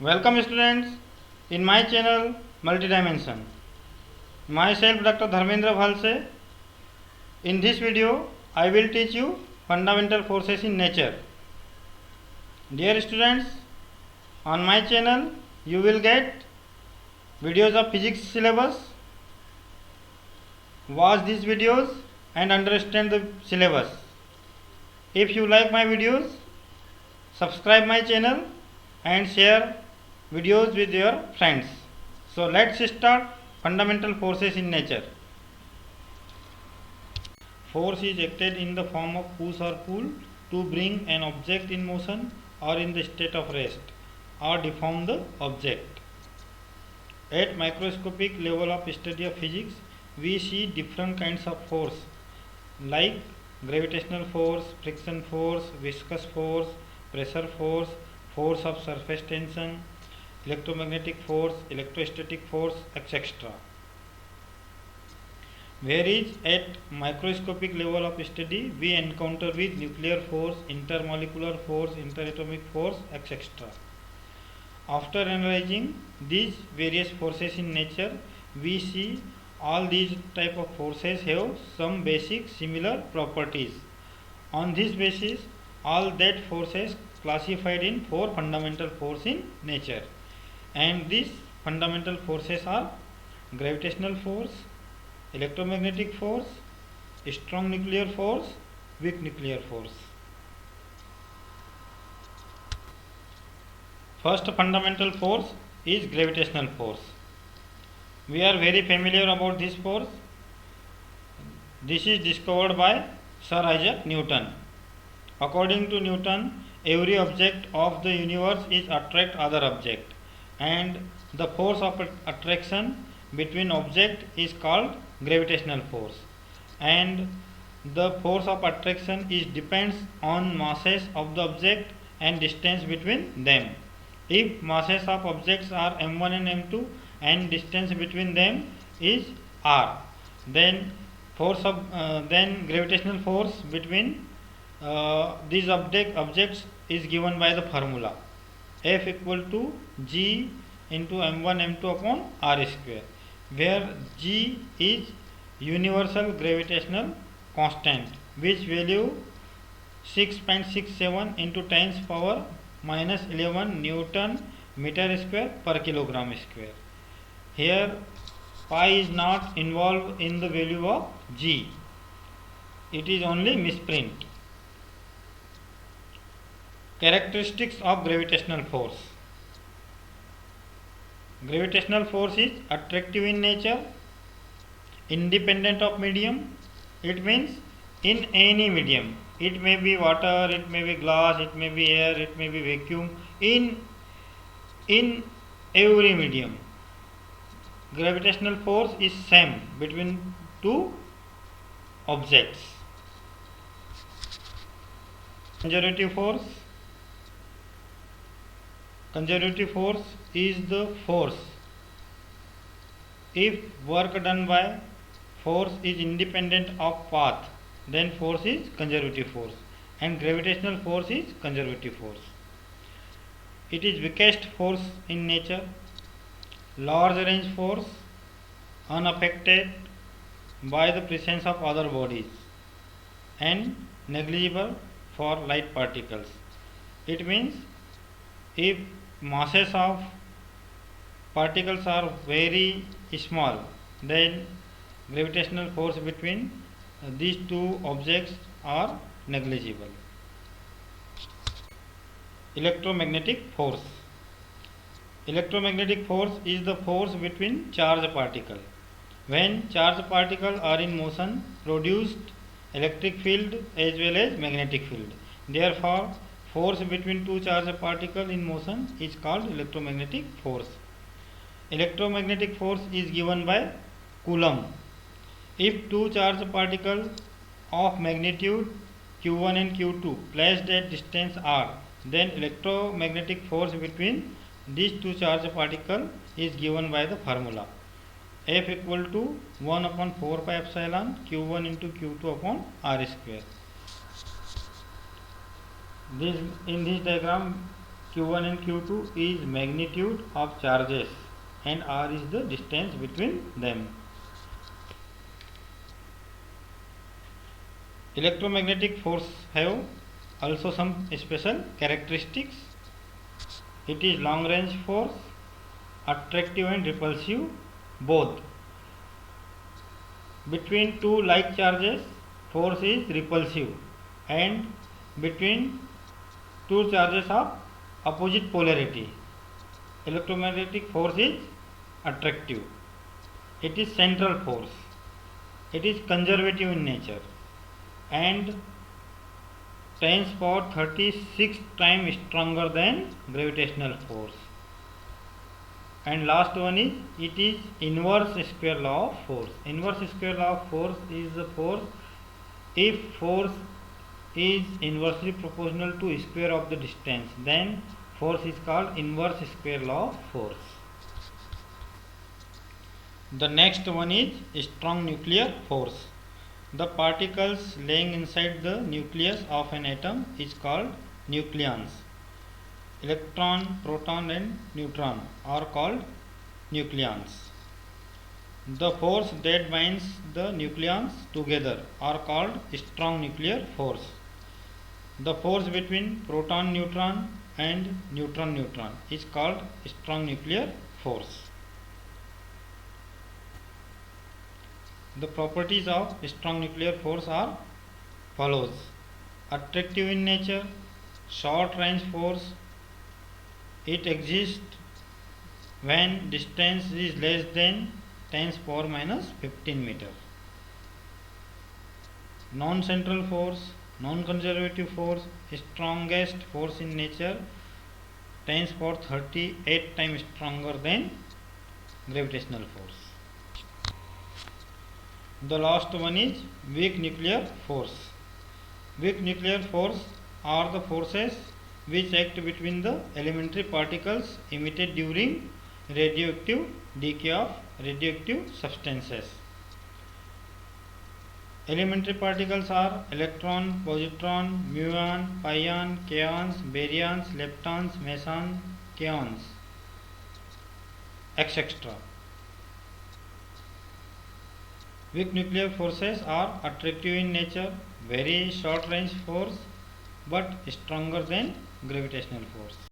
Welcome students in my channel Multidimension. Myself Dr. Dharmendra Bhalse. In this video I will teach you fundamental forces in nature. Dear students, on my channel you will get videos of physics syllabus. Watch these videos and understand the syllabus. If you like my videos, subscribe my channel and share videos with your friends. So let's start fundamental forces in nature. Force is acted in the form of push or pull to bring an object in motion or in the state of rest or deform the object. At microscopic level of study of physics, we see different kinds of force like gravitational force, friction force, viscous force, pressure force, force of surface tension, electromagnetic force, electrostatic force, etc. Whereas at microscopic level of study, we encounter with nuclear force, intermolecular force, interatomic force, etc. After analyzing these various forces in nature, we see all these type of forces have some basic similar properties. On this basis, all that forces classified in four fundamental force in nature, and these fundamental forces are gravitational force, electromagnetic force, strong nuclear force, weak nuclear force. First fundamental force is gravitational force. We are very familiar about this force. This is discovered by Sir Isaac Newton. According to Newton, every object of the universe is attract other object, and the force of attraction between object is called gravitational force, and the force of attraction is depends on masses of the object and distance between them. If masses of objects are m1 and m2 and distance between them is r, then gravitational force between these objects is given by the formula F equal to G into m1 m2 upon r square, where G is universal gravitational constant, which value 6.67 into 10 power minus 11 Newton meter square per kilogram square. Here pi is not involved in the value of G, it is only misprint. Characteristics of gravitational force. Gravitational force is attractive in nature, independent of medium. It means in any medium. It may be water, it may be glass, it may be air, it may be vacuum. In every medium, gravitational force is same between two objects. Conservative force. Conservative force is the force if work done by force is independent of path, then force is conservative force, and gravitational force is conservative force. It is weakest force in nature, large range force, unaffected by the presence of other bodies, and negligible for light particles. It means if masses of particles are very small, then gravitational force between these two objects are negligible. Electromagnetic force. Electromagnetic force is the force between charged particles. When charged particles are in motion, produced electric field as well as magnetic field. Therefore, force between two charged particles in motion is called electromagnetic force. Electromagnetic force is given by Coulomb. If two charged particles of magnitude q1 and q2 placed at distance r, then electromagnetic force between these two charged particles is given by the formula F equal to 1 upon 4 pi epsilon q1 into q2 upon r square. In this diagram Q1 and Q2 is magnitude of charges and R is the distance between them. Electromagnetic force have also some special characteristics. It is long range force, attractive and repulsive both. Between two like charges, force is repulsive, and between two charges of opposite polarity, electromagnetic force is attractive. It is central force. It is conservative in nature and 10 power 36 times stronger than gravitational force. And last one is, it is inverse square law of force. Inverse square law of force is the force if force is inversely proportional to square of the distance, then force is called inverse square law of force. The next one is strong nuclear force. The particles laying inside the nucleus of an atom is called nucleons. Electron, proton and neutron are called nucleons. The force that binds the nucleons together are called strong nuclear force. The force between proton neutron and neutron neutron is called strong nuclear force. The properties of strong nuclear force are follows: attractive in nature, short range force, it exists when distance is less than 10 power minus 15 meter. Non-central force, non-conservative force, strongest force in nature, 10 power 38 times stronger than gravitational force. The last one is weak nuclear force. Weak nuclear force are the forces which act between the elementary particles emitted during radioactive decay of radioactive substances. Elementary particles are electron, positron, muon, pion, kaons, baryons, leptons, mesons, kaons, etc. Weak nuclear forces are attractive in nature, very short range force, but stronger than gravitational force.